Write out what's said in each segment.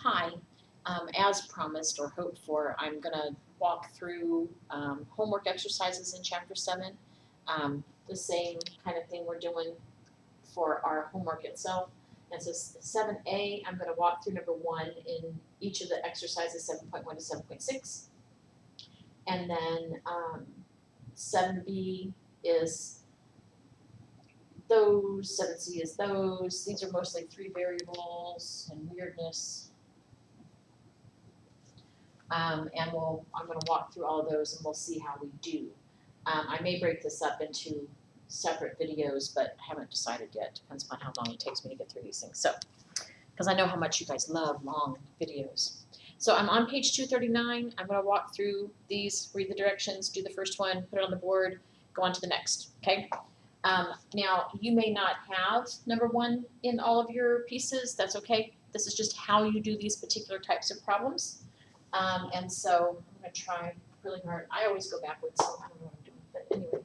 Hi, as promised or hoped for, I'm going to walk through homework exercises in Chapter 7, the same kind of thing we're doing for our homework itself. And so 7A, I'm going to walk through number 1 in each of the exercises 7.1 to 7.6. And then 7B is those, 7C is those. These are mostly 3 variables and weirdness. And I'm going to walk through all of those and we'll see how we do. I may break this up into separate videos, but I haven't decided yet. Depends on how long it takes me to get through these things. So, because I know how much you guys love long videos. So I'm on page 239. I'm going to walk through these, read the directions, do the first one, put it on the board, go on to the next, okay? Now, you may not have number 1 in all of your pieces. That's okay. This is just how you do these particular types of problems. And so I'm going to try really hard. I always go backwards, so I don't know what I'm doing. But anyway,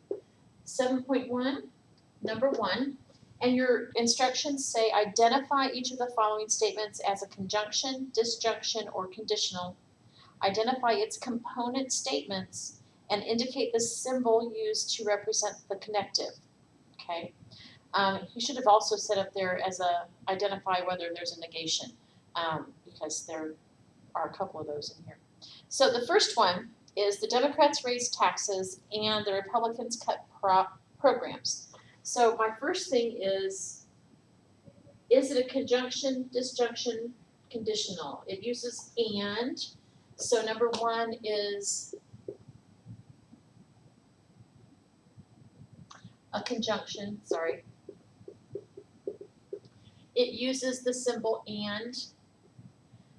7.1, number 1. And your instructions say identify each of the following statements as a conjunction, disjunction, or conditional. Identify its component statements and indicate the symbol used to represent the connective. Okay. You should have also set up there as a identify whether there's a negation, because there are a couple of those in here. So the first one is the Democrats raised taxes and the Republicans cut programs. So my first thing is it a conjunction, disjunction, conditional? It uses and. So number 1 is a conjunction, sorry. It uses the symbol and.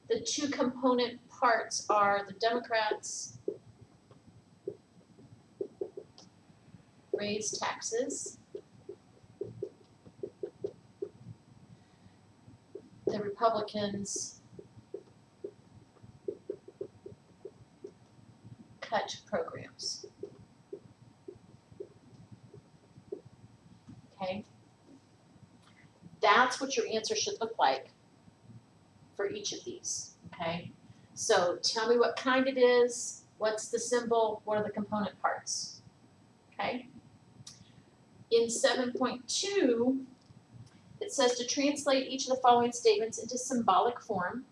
The 2 component parts are the Democrats raise taxes, the Republicans cut programs. Okay? That's what your answer should look like for each of these, okay? So tell me what kind it is, what's the symbol, what are the component parts, okay? In 7.2, it says to translate each of the following statements into symbolic form,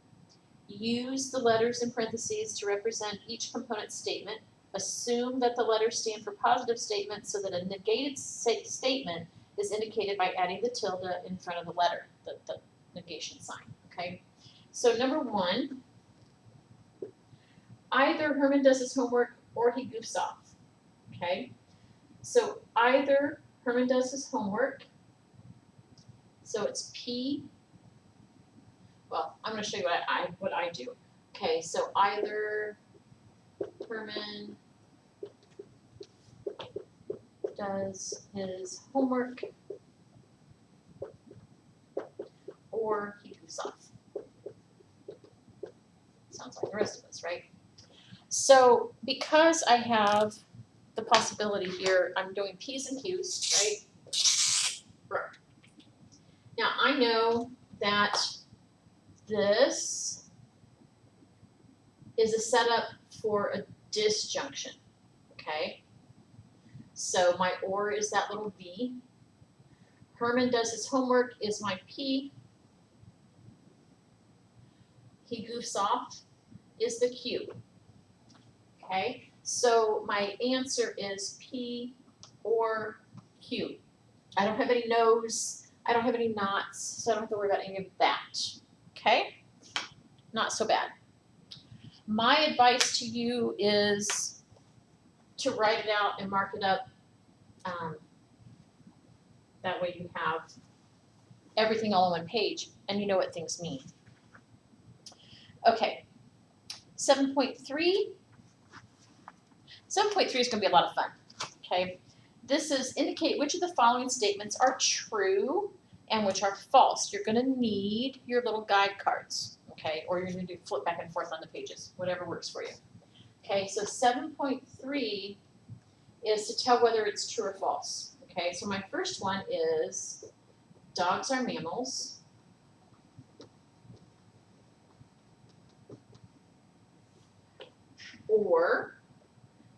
use the letters in parentheses to represent each component statement, assume that the letters stand for positive statements so that a negated statement is indicated by adding the tilde in front of the letter, the negation sign, okay? So number 1, either Herman does his homework or he goofs off, okay? So either Herman does his homework, so it's P, well, I'm going to show you what I do. Okay, so either Herman does his homework or he goofs off. Sounds like the rest of us, right? So because I have the possibility here, I'm doing P's and Q's, right? Now I know that this is a setup for a disjunction, okay? So my or is that little V. Herman does his homework is my P. He goofs off is the Q. Okay, so my answer is P or Q. I don't have any no's, I don't have any nots, so I don't have to worry about any of that. Okay, not so bad. My advice to you is to write it out and mark it up. That way you have everything all on one page and you know what things mean. Okay, 7.3. 7.3 is going to be a lot of fun, okay? This is indicate which of the following statements are true and which are false. You're going to need your little guide cards, okay? Or you're going to flip back and forth on the pages, whatever works for you. Okay, so 7.3 is to tell whether it's true or false. Okay, so my first one is dogs are mammals. or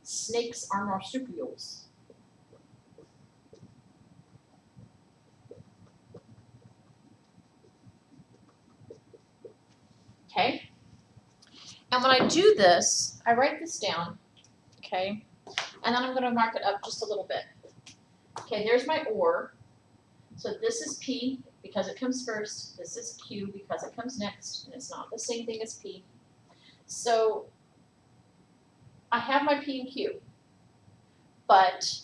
snakes are marsupials. Okay? And when I do this, I write this down, okay? And then I'm going to mark it up just a little bit. Okay, there's my or. So this is P because it comes first. This is Q because it comes next. And it's not the same thing as P. So I have my P and Q. But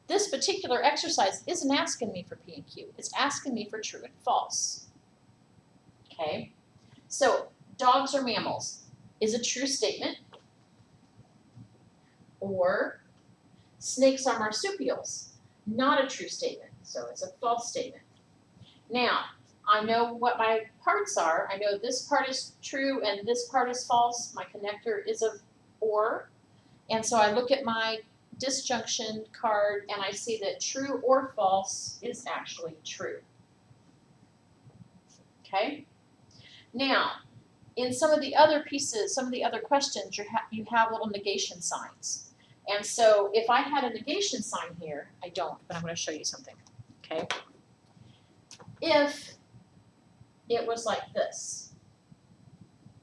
this particular exercise isn't asking me for P and Q. It's asking me for true and false. Okay? So dogs are mammals is a true statement. Or snakes are marsupials, not a true statement. So it's a false statement. Now, I know what my parts are. I know this part is true and this part is false. My connector is a or. And so I look at my disjunction card and I see that true or false is actually true. Okay? Now, in some of the other pieces, some of the other questions, you have little negation signs. And so if I had a negation sign here, I don't, but I'm going to show you something. Okay? If it was like this,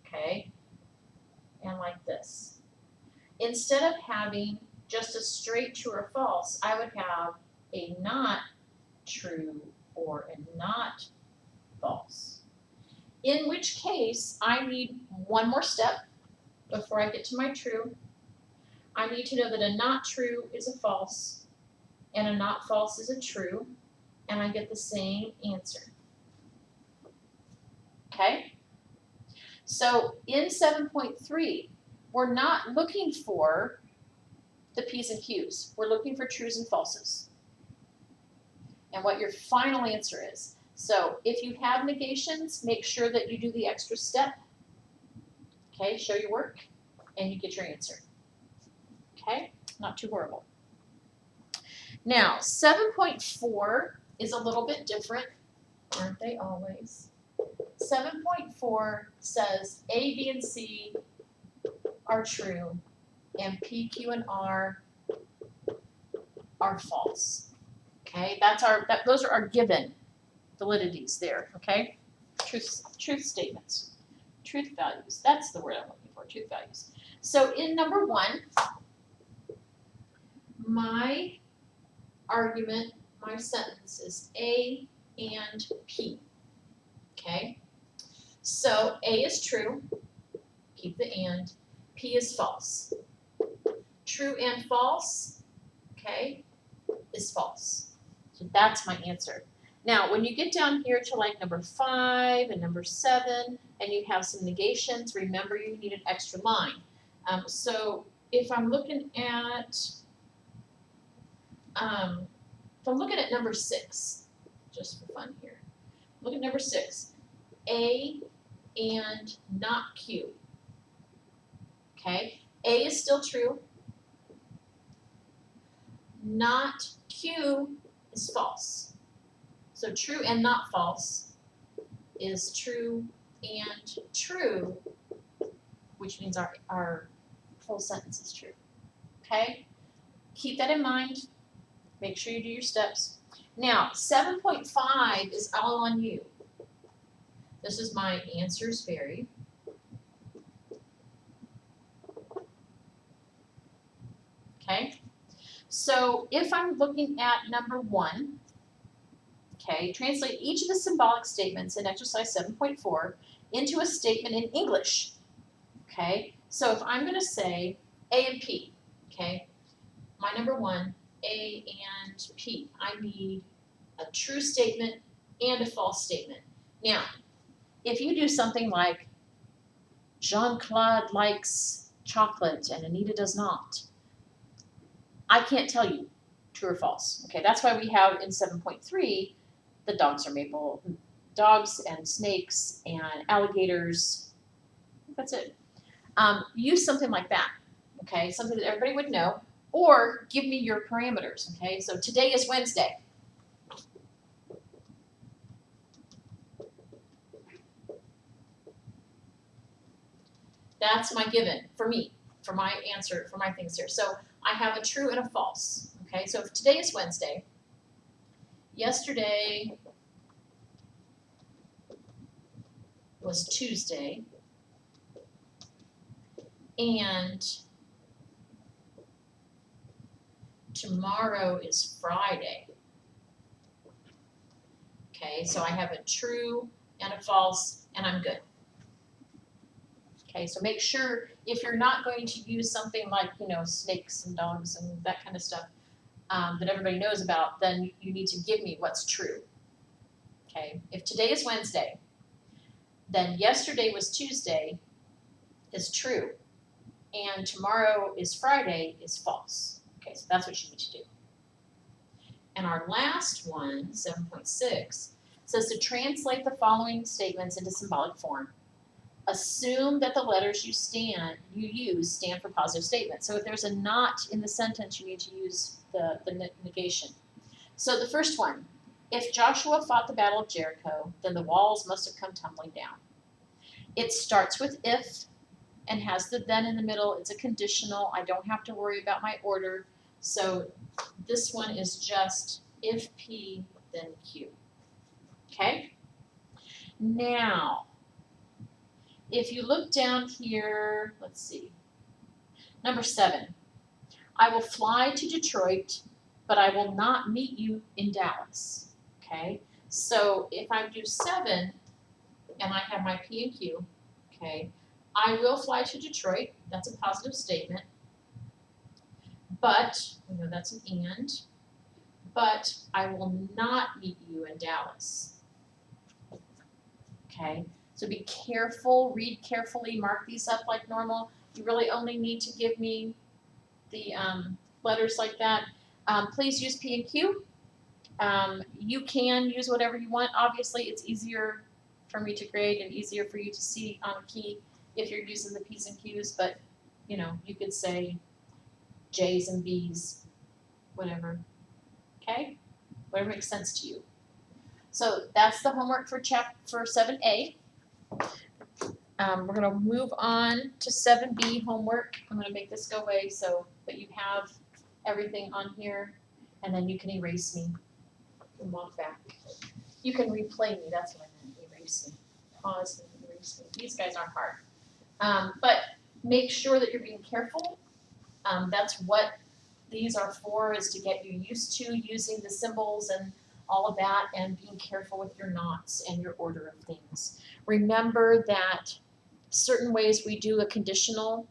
okay, and like this, instead of having just a straight true or false, I would have a not true or a not false. In which case, I need one more step before I get to my true. I need to know that a not true is a false, and a not false is a true, and I get the same answer. Okay? So in 7.3, we're not looking for the P's and Q's. We're looking for trues and falses. And what your final answer is. So if you have negations, make sure that you do the extra step. Okay, show your work, and you get your answer. Okay, not too horrible. Now, 7.4 is a little bit different, aren't they always? 7.4 says A, B, and C are true, and P, Q, and R are false. Okay, those are our given validities there. Okay, truth statements, truth values. That's the word I'm looking for. Truth values. So in number 1, my argument, my sentence is A and P. Okay, so A is true. Keep the and. P is false. True and false, okay, is false. So that's my answer. Now, when you get down here to like number 5 and number 7, and you have some negations, remember you need an extra line. So if I'm looking at, number 6, just for fun here, look at number 6, A and not Q. Okay, A is still true. Not Q is false. So true and not false is true and true, which means our full sentence is true. Okay? Keep that in mind. Make sure you do your steps. Now, 7.5 is all on you. This is my answers vary. Okay? So if I'm looking at number 1, okay, translate each of the symbolic statements in exercise 7.4 into a statement in English. Okay, so if I'm going to say A and P, okay, my number 1, A and P, I need a true statement and a false statement. Now, if you do something like Jean-Claude likes chocolate and Anita does not, I can't tell you true or false. Okay, that's why we have in 7.3 the dogs are maple, dogs and snakes and alligators. That's it. Use something like that. Okay, something that everybody would know, or give me your parameters. Okay, so today is Wednesday. That's my given for me. for my answer, for my things here. So I have a true and a false, okay? So if today is Wednesday, yesterday was Tuesday, and tomorrow is Friday. Okay, so I have a true and a false, and I'm good. Okay, so make sure if you're not going to use something like, you know, snakes and dogs and that kind of stuff that everybody knows about, then you need to give me what's true. Okay, if today is Wednesday, then yesterday was Tuesday is true, and tomorrow is Friday is false. Okay, so that's what you need to do. And our last one, 7.6, says to translate the following statements into symbolic form. Assume that the letters you use stand for positive statements. So if there's a not in the sentence, you need to use the negation. So the first one, if Joshua fought the battle of Jericho, then the walls must have come tumbling down. It starts with if and has the then in the middle. It's a conditional. I don't have to worry about my order. So this one is just if P, then Q. Okay? Now, if you look down here, let's see, number 7, I will fly to Detroit, but I will not meet you in Dallas. Okay? So if I do 7 and I have my P and Q, okay, I will fly to Detroit. That's a positive statement. But, we know that's an and, but I will not meet you in Dallas. Okay, so be careful, read carefully, mark these up like normal. You really only need to give me the letters like that. Please use P and Q. You can use whatever you want. Obviously, it's easier for me to grade and easier for you to see on a key if you're using the P's and Q's, but, you know, you could say J's and B's, whatever, okay? Whatever makes sense to you. So that's the homework for 7A. We're going to move on to 7B homework. I'm going to make this go away so that you have everything on here, and then you can erase me and walk back. You can replay me, that's what I meant, erase me. Pause and erase me. These guys aren't hard. But make sure that you're being careful. That's what these are for, is to get you used to using the symbols and all of that, and being careful with your knots and your order of things. Remember that certain ways we do a conditional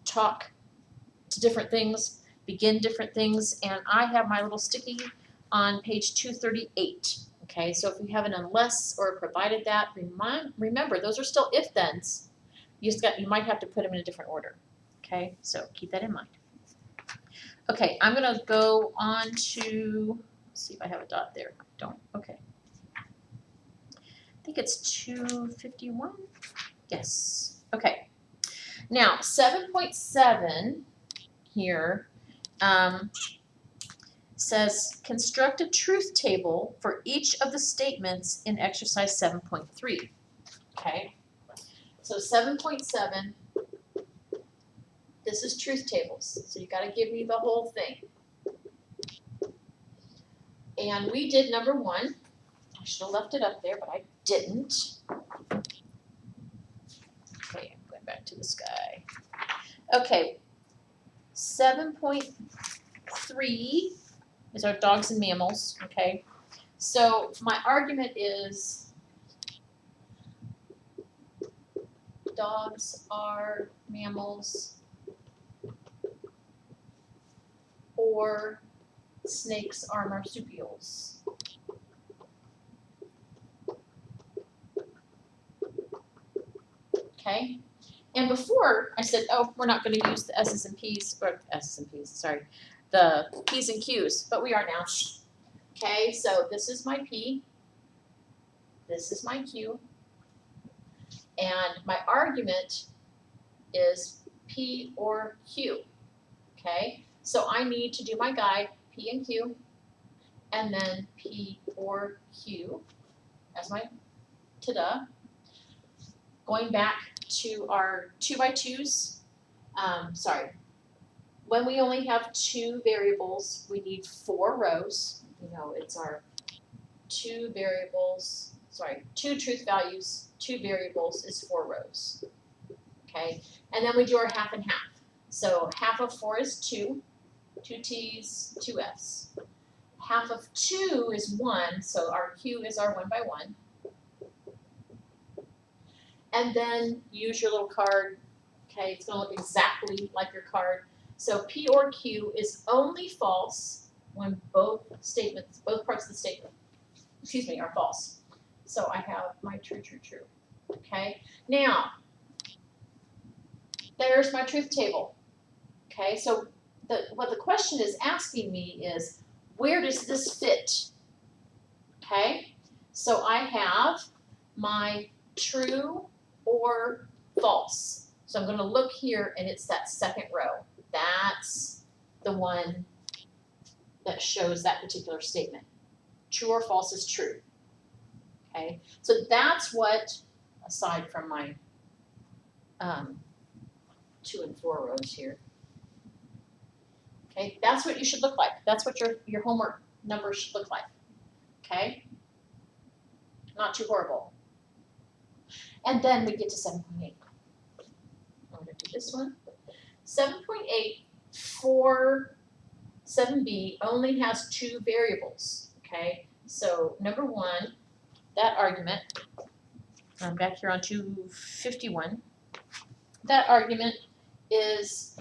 talk to different things, begin different things, and I have my little sticky on page 238. Okay, so if you have an unless or a provided that, remember those are still if-thens. You might have to put them in a different order. Okay, so keep that in mind. Okay, I'm going to go on to, let's see if I have a dot there. I don't. Okay. I think it's 251. Yes. Okay. Now, 7.7 here says construct a truth table for each of the statements in exercise 7.3. Okay. So 7.7. This is truth tables, so you got to give me the whole thing. And we did number 1. I should have left it up there, but I didn't. Okay, I'm going back to this guy. Okay, 7.3 is our dogs and mammals, okay? So my argument is dogs are mammals, or snakes are marsupials. Okay, and before I said, oh, we're not going to use the S's and P's, or S's and P's, sorry, the P's and Q's, but we are now. Okay, so this is my P, this is my Q, and my argument is P or Q. Okay, so I need to do my guide, P and Q, and then P or Q as my ta-da. Going back to our 2x2s. When we only have 2 variables, we need 4 rows. You know, it's our 2 truth values, 2 variables is 4 rows. Okay, and then we do our half and half. So half of 4 is 2, 2 T's, 2 F's. Half of 2 is 1, so our Q is our 1 by 1. And then use your little card. Okay, it's going to look exactly like your card. So P or Q is only false when both parts of the statement, are false. So I have my true, true, true. Okay, now there's my truth table. Okay, so what the question is asking me is, where does this fit? Okay, so I have my true or false. So I'm going to look here, and it's that second row. That's the one that shows that particular statement. True or false is true. Okay, so that's what, aside from my 2 and 4 rows here. Okay, that's what you should look like. That's what your homework numbers should look like. Okay, not too horrible. And then we get to 7.8. I'm going to do this one. 7.8 for 7b only has 2 variables. Okay, so number 1, that argument, I'm back here on 251, that argument is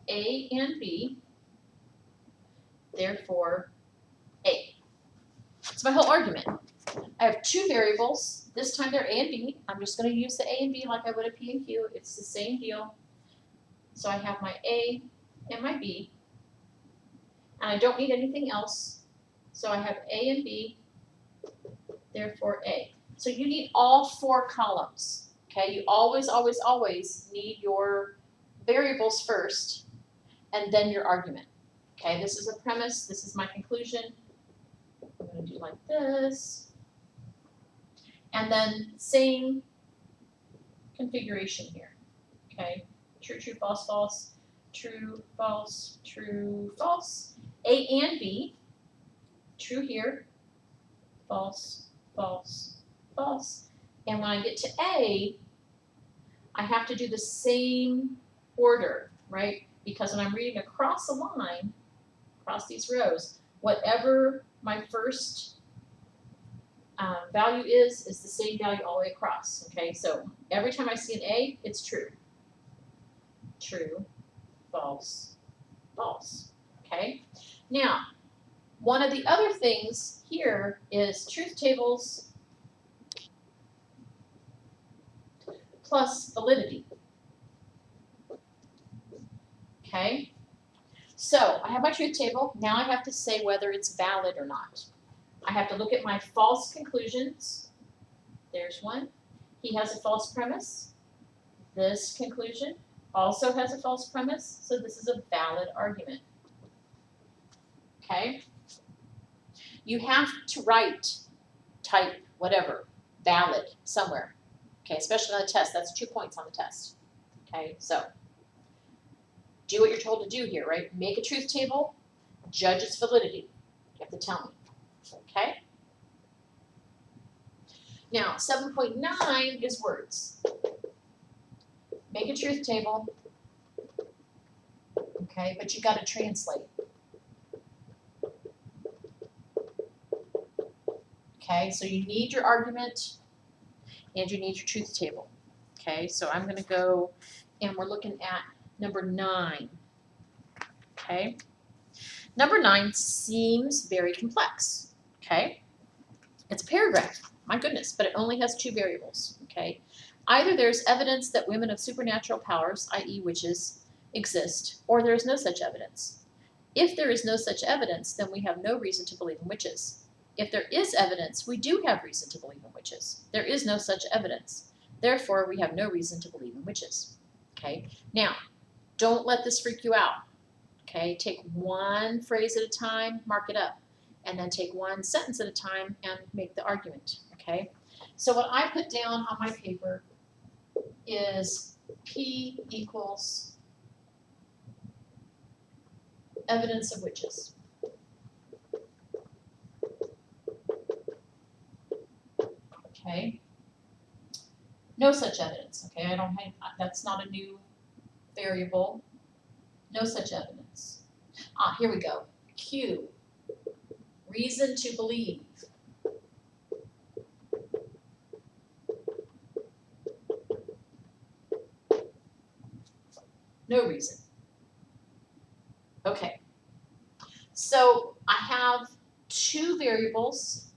A and B, therefore A. That's my whole argument. I have 2 variables. This time they're A and B. I'm just going to use the A and B like I would a P and Q. It's the same deal. So I have my A and my B. And I don't need anything else. So I have A and B, therefore A. So you need all 4 columns. Okay, you always, always, always need your variables first and then your argument. Okay, this is a premise. This is my conclusion. I'm going to do like this. And then same configuration here. Okay, true, true, false, false, true, false, true, false. A and B, true here, false, false, false. And when I get to A, I have to do the same order, right? Because when I'm reading across a line, across these rows, whatever my first value is the same value all the way across. Okay, so every time I see an A, it's true. True, false, false. Okay, now one of the other things here is truth tables plus validity. Okay, so I have my truth table. Now I have to say whether it's valid or not. I have to look at my false conclusions. There's one. He has a false premise. This conclusion also has a false premise, so this is a valid argument. Okay? You have to type, whatever, valid somewhere. Okay, especially on the test. That's 2 points on the test. Okay, so do what you're told to do here, right? Make a truth table, judge its validity. You have to tell me. Okay? Now, 7.9 is words. Make a truth table. Okay, but you got to translate. Okay, so you need your argument and you need your truth table. Okay, so I'm going to go and we're looking at number 9. Okay, number 9 seems very complex. Okay, it's a paragraph. My goodness, but it only has 2 variables. Okay, either there's evidence that women of supernatural powers, i.e. witches, exist, or there is no such evidence. If there is no such evidence, then we have no reason to believe in witches. If there is evidence, we do have reason to believe in witches. There is no such evidence. Therefore, we have no reason to believe in witches. Okay, now, don't let this freak you out. Okay, take one phrase at a time, mark it up, and then take one sentence at a time and make the argument. Okay, so what I put down on my paper is P equals evidence of witches. Okay. No such evidence. Okay, I don't have, that's not a new variable. No such evidence. Here we go. Q. Reason to believe. No reason. Okay. So I have two variables,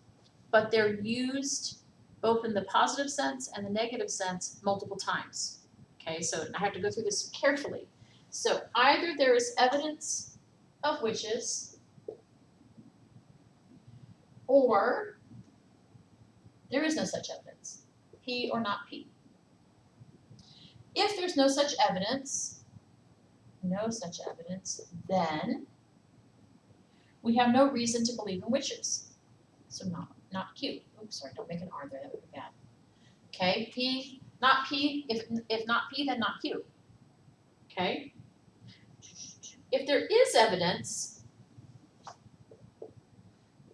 but they're used both in the positive sense and the negative sense multiple times. Okay, so I have to go through this carefully. So either there is evidence of witches, or there is no such evidence, P or not P. If there's no such evidence, then we have no reason to believe in witches. So not Q. Oops, sorry, don't make an R there, that would be bad. Okay, P, not P, if not P, then not Q. Okay? If there is evidence,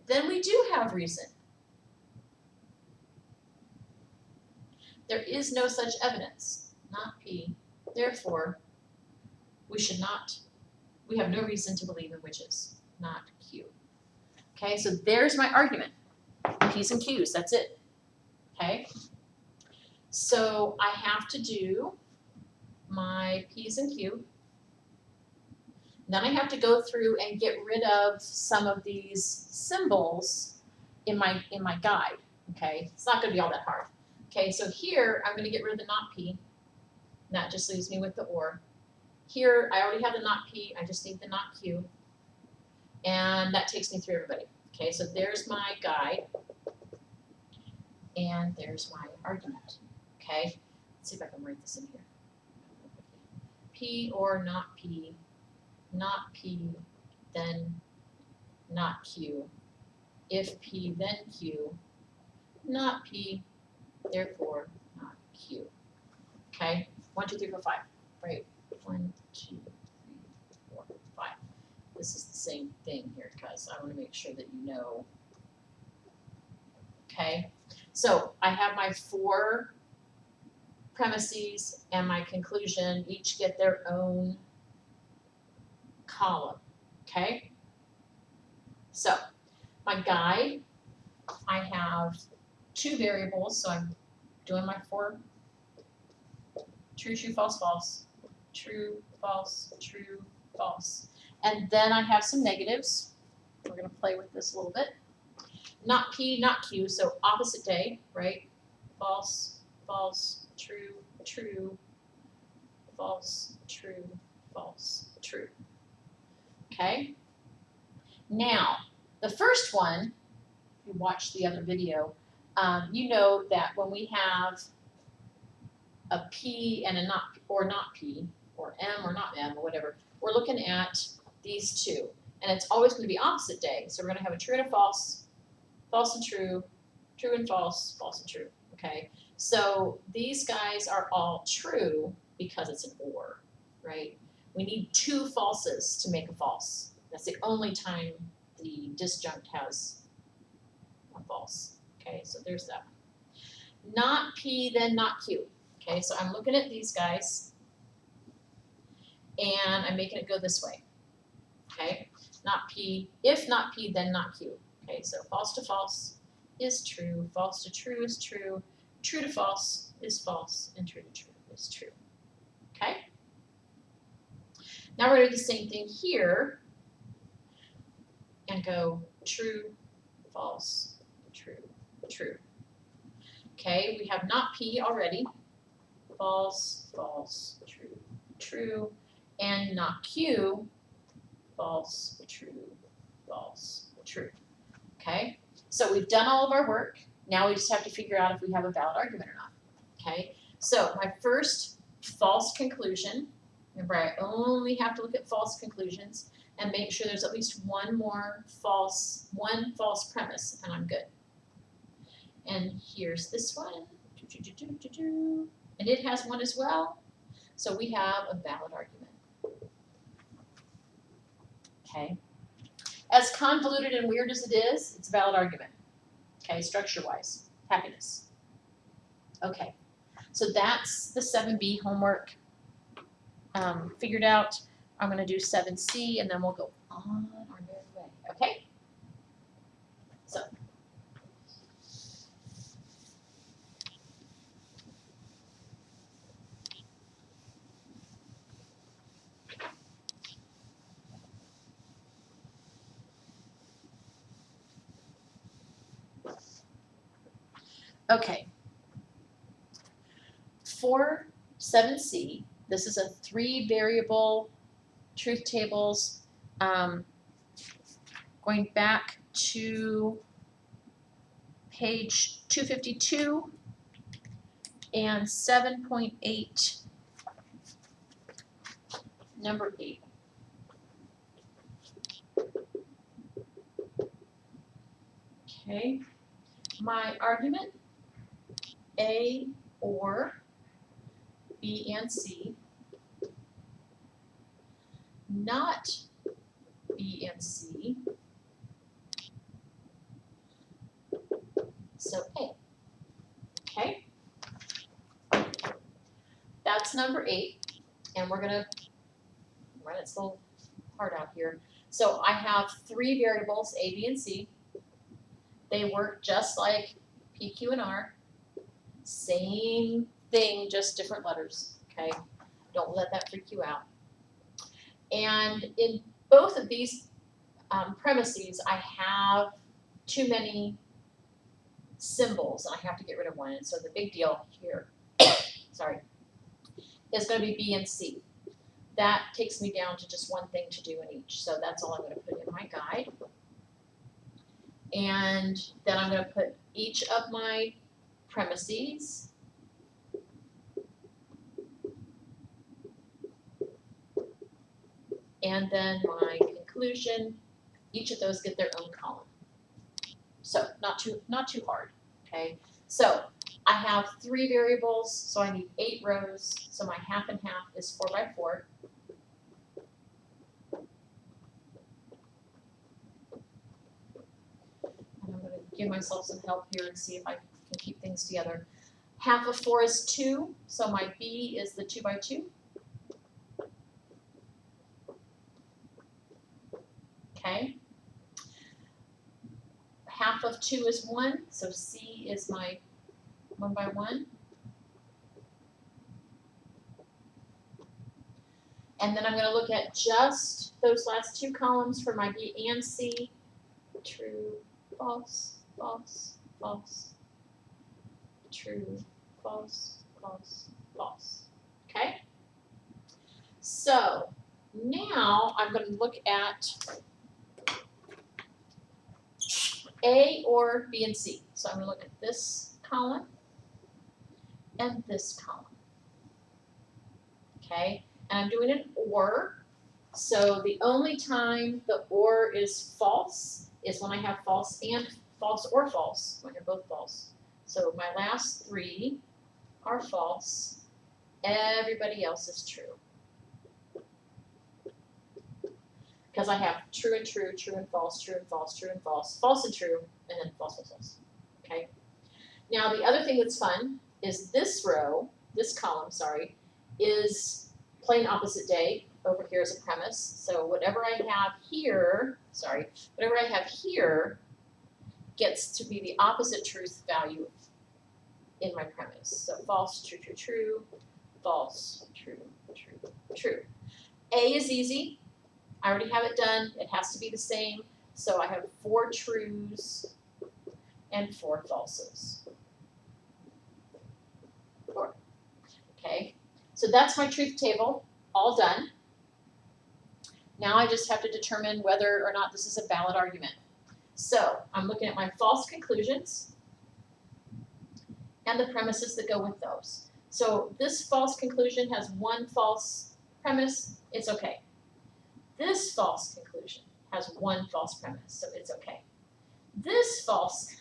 then we do have reason. There is no such evidence, not P. Therefore, we have no reason to believe in witches, not Q. Okay, so there's my argument. P's and Q's, that's it. Okay? So I have to do my P's and Q. Then I have to go through and get rid of some of these symbols in my guide. Okay, it's not going to be all that hard. Okay, so here I'm going to get rid of the not P. And that just leaves me with the or. Here I already have the not P. I just need the not Q, and that takes me through everybody. Okay, so there's my guide, and there's my argument. Okay, let's see if I can write this in here. P or not P, then not Q. If P, then Q, not P, therefore not Q. Okay, 1, 2, 3, 4, 5. Right, 1, 2, 3, 4, 5. This is the same thing here because I want to make sure that you know. Okay, so I have my 4 premises and my conclusion each get their own column. Okay, so my guide, I have 2 variables, so I'm doing my 4 true, true, false, false, true, false, true, false. And then I have some negatives. We're going to play with this a little bit. Not P, not Q, so opposite day, right? False, false, true, true, false, true, false, true. Okay? Now, the first one, if you watched the other video, you know that when we have a P and a not P, or M or not M, or whatever, we're looking at these 2. And it's always going to be opposite day. So we're going to have a true and a false, false and true and false, false and true. Okay? So these guys are all true because it's an or, right? We need 2 falses to make a false. That's the only time the disjunct has a false. Okay, so there's that one. Not P, then not Q. Okay, so I'm looking at these guys, and I'm making it go this way. Okay, not P, if not P, then not Q. Okay, so false to false is true, false to true is true, true to false is false, and true to true is true. Okay? Now we're going to do the same thing here and go true, false, true, true. Okay, we have not P already. False, false, true, true, and not Q, false, true, false, true. Okay, so we've done all of our work. Now we just have to figure out if we have a valid argument or not. Okay, so my first false conclusion, remember I only have to look at false conclusions and make sure there's at least one false premise, and I'm good. And here's this one. and it has 1 as well. So we have a valid argument. Okay. As convoluted and weird as it is, it's a valid argument. Okay, structure-wise, happiness. Okay, so that's the 7B homework figured out. I'm going to do 7C, and then we'll go on our merry way. Okay? So. Okay. For 7C, this is a 3-variable truth tables. Going back to page 252 and 7.8, number 8. Okay, my argument, A or B and C, not B and C, so A. Okay, that's number 8, and we're gonna run its little heart out here. So I have 3 variables, A, B, and C. They work just like P, Q, and R. Same thing, just different letters, okay? Don't let that freak you out. And in both of these premises, I have too many symbols, and I have to get rid of one. And so the big deal here, sorry, is going to be B and C. That takes me down to just one thing to do in each. So that's all I'm going to put in my guide. And then I'm going to put each of my premises. And then my conclusion, each of those get their own column. So not too hard, okay? So I have 3 variables, so I need 8 rows. So my half and half is 4 by 4. And I'm going to give myself some help here and see if I can keep things together. Half of 4 is 2, so my B is the 2 by 2. Okay. Half of 2 is 1, so C is my 1 by 1. And then I'm going to look at just those last 2 columns for my B and C. True, false, false, false. True, false, false, false. Okay? So now I'm going to look at A or B and C. So I'm going to look at this column and this column. Okay? And I'm doing an OR. So the only time the OR is false is when I have false and false or false, when they're both false. So my last 3 are false. Everybody else is true. Because I have true and true, true and false, true and false, true and false, false and true, and then false, false, false. Okay? Now the other thing that's fun is this row, this column, sorry, is plain opposite day. Over here is a premise. So whatever I have here, whatever I have here gets to be the opposite truth value in my premise. So false, true, true, true, false, true, true, true. A is easy. I already have it done. It has to be the same. So I have 4 trues and 4 falses. 4. Okay, so that's my truth table, all done. Now I just have to determine whether or not this is a valid argument. So I'm looking at my false conclusions and the premises that go with those. So this false conclusion has 1 false premise, it's okay. This false conclusion has 1 false premise, so it's okay. This false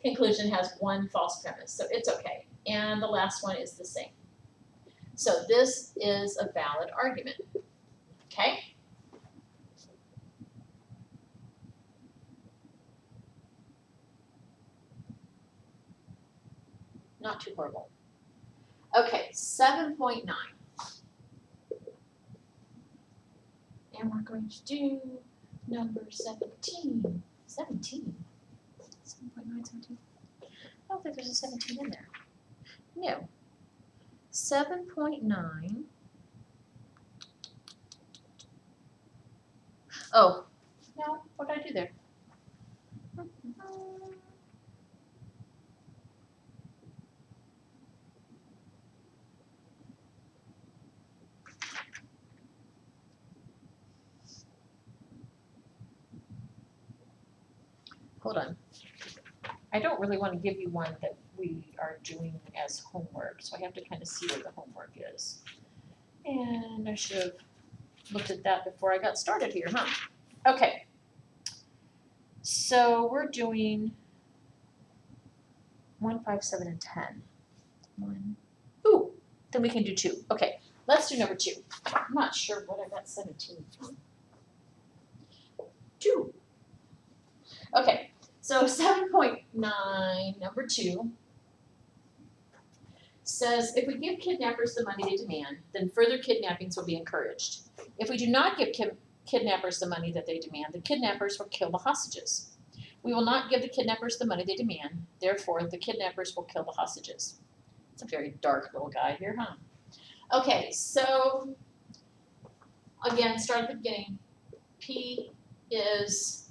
conclusion has 1 false premise, so it's okay. And the last one is the same. So this is a valid argument, okay? Not too horrible. Okay, 7.9. And we're going to do number 17. 17? 7.9, 17? I don't think there's a 17 in there. No. 7.9. Oh, no, what did I do there? Hold on. I don't really want to give you one that we are doing as homework, so I have to kind of see where the homework is. And I should have looked at that before I got started here, huh? Okay. So we're doing 1, 5, 7, and 10. 1. Ooh, then we can do 2. Okay, let's do number 2. I'm not sure what I got 17 from. 2. Okay, so 7.9, number 2, says if we give kidnappers the money they demand, then further kidnappings will be encouraged. If we do not give kidnappers the money that they demand, the kidnappers will kill the hostages. We will not give the kidnappers the money they demand, therefore the kidnappers will kill the hostages. It's a very dark little guy here, huh? Okay, so again, start at the beginning. P is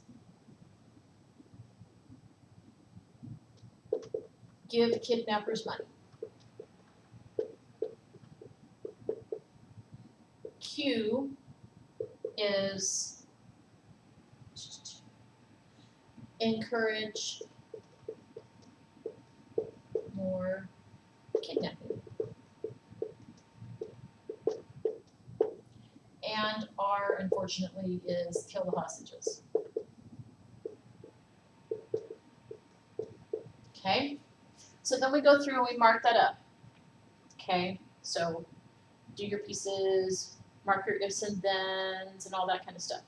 give kidnappers money. Q is encourage more kidnapping. And R, unfortunately, is kill the hostages. Okay, so then we go through and we mark that up. Okay, so do your pieces, mark your ifs and thens and all that kind of stuff.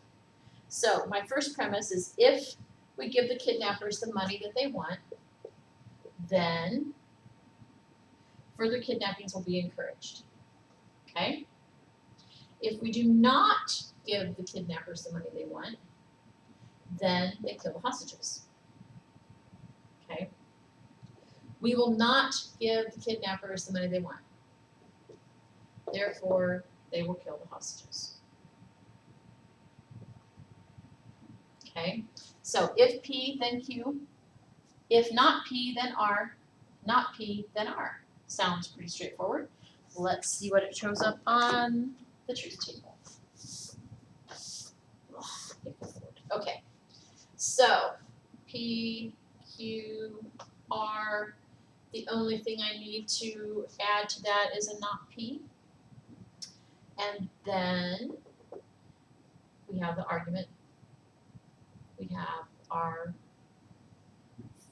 So my first premise is if we give the kidnappers the money that they want, then further kidnappings will be encouraged. Okay? If we do not give the kidnappers the money they want, then they kill the hostages. Okay? We will not give the kidnappers the money they want. Therefore, they will kill the hostages. Okay? So if P, then Q. If not P, then R. Not P, then R. Sounds pretty straightforward. Let's see what it shows up on the truth table. Okay, so P, Q, R. The only thing I need to add to that is a not P. And then we have the argument. We have our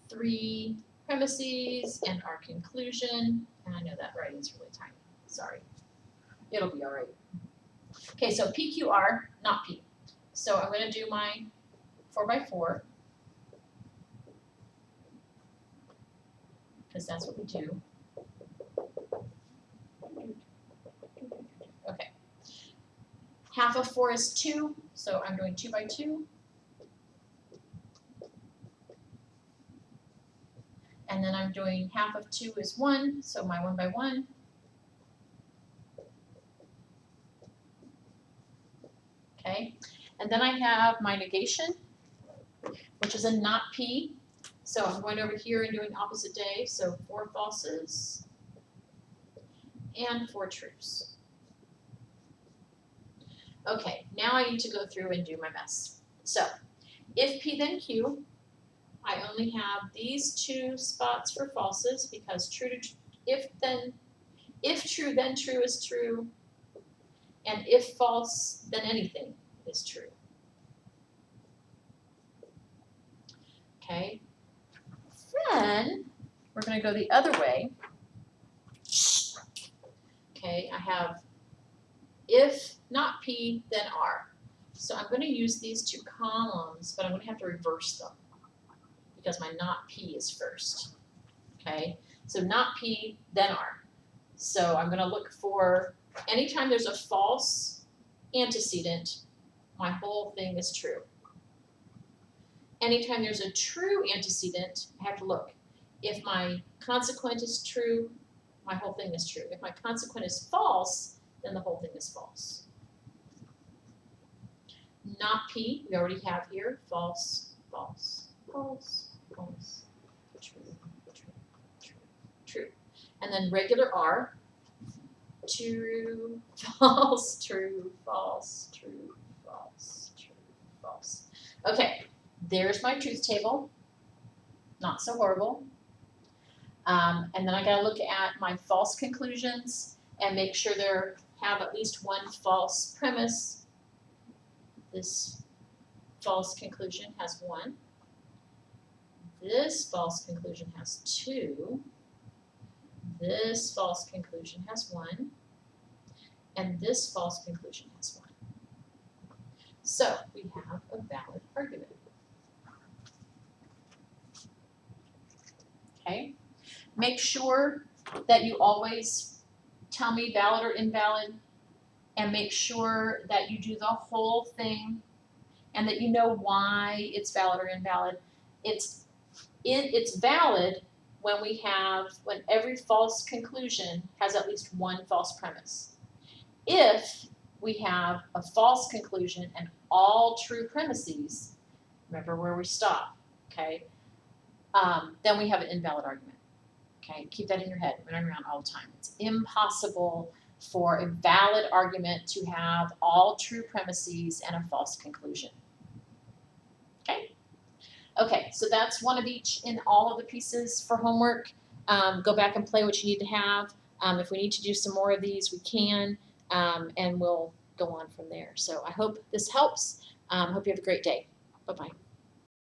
3 premises and our conclusion. And I know that writing's really tiny. Sorry. It'll be all right. Okay, so PQR, not P. So I'm going to do my 4x4 because that's what we do. Okay. Half of 4 is 2, so I'm doing 2x2. And then I'm doing half of 2 is 1, so my 1x1. Okay, and then I have my negation, which is a not P. So I'm going over here and doing opposite day, so 4 falses and 4 trues. Okay, now I need to go through and do my mess. So if P then Q, I only have these 2 spots for falses because true to if true then true is true, and if false then anything is true. Okay, then we're going to go the other way. Okay, Okay, I have if not P, then R. So I'm going to use these two columns, but I'm going to have to reverse them because my not P is first. Okay, so not P, then R. So I'm going to look for anytime there's a false antecedent, my whole thing is true. Anytime there's a true antecedent, I have to look. If my consequent is true, my whole thing is true. If my consequent is false, then the whole thing is false. Not P, we already have here, false, false, false, false, true, true, true, true. And then regular R, true, false, true, false, true, false, true, false. Okay, there's my truth table. Not so horrible. And then I gotta look at my false conclusions and make sure there have at least one false premise. This false conclusion has one. This false conclusion has two. This false conclusion has one. And this false conclusion has one. So we have a valid argument. Okay? Make sure that you always tell me valid or invalid, and make sure that you do the whole thing and that you know why it's valid or invalid. It's valid when every false conclusion has at least one false premise. If we have a false conclusion and all true premises, remember where we stop, okay? Then we have an invalid argument. Okay, keep that in your head, running around all the time. It's impossible for a valid argument to have all true premises and a false conclusion. Okay? Okay, so that's one of each in all of the pieces for homework. Go back and play what you need to have. If we need to do some more of these, we can, and we'll go on from there. So I hope this helps. Hope you have a great day. Bye-bye.